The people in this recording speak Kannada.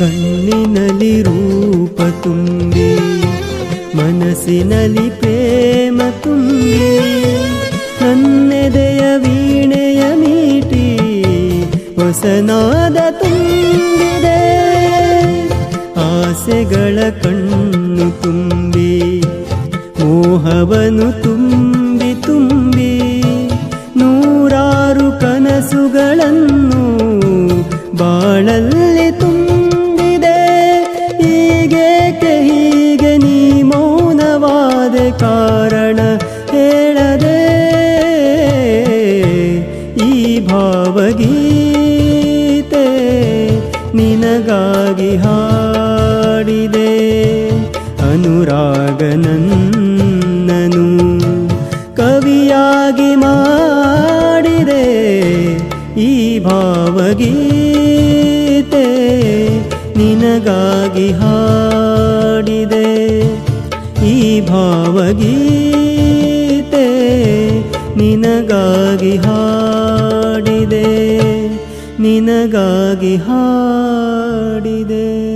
ಕಣ್ಣಿನಲ್ಲಿ ರೂಪ ತುಂಬಿ ಮನಸ್ಸಿನಲ್ಲಿ ಪ್ರೇಮ ತುಂಬಿ ನನ್ನೆದೆಯ ವೀಣೆಯ ಮೀಟಿ ಹೊಸನಾದ ತುಂಬಿದೆ. ಆಸೆಗಳ ಕಣ್ಣು ತುಂಬಿ ಮೋಹವನು ತುಂಬಿ ತುಂಬಿ ನೂರಾರು ಕನಸುಗಳನ್ನು ಬಾಳಲ್ಲಿ ತುಂಬಿದೆ. ಹೀಗೆ ನೀ ಮೌನವಾದ ಕಾರಣ ಹೇಳದೆ ಈ ಭಾವಗೀತೆ ನಿನಗಾಗಿ ಹಾಡಿದೆ. ಅನುರಾಗನನ್ನನು ಕವಿಯಾಗಿ ಮಾಡಿದೆ. ಈ ಭಾವಗೀತೆ ನಿನಗಾಗಿ ಹಾಡಿದೆ. ಈ ಭಾವಗೀತೆ ನಿನಗಾಗಿ ಹಾಡಿದೆ. ನಿನಗಾಗಿ ಹಾಡಿದೆ.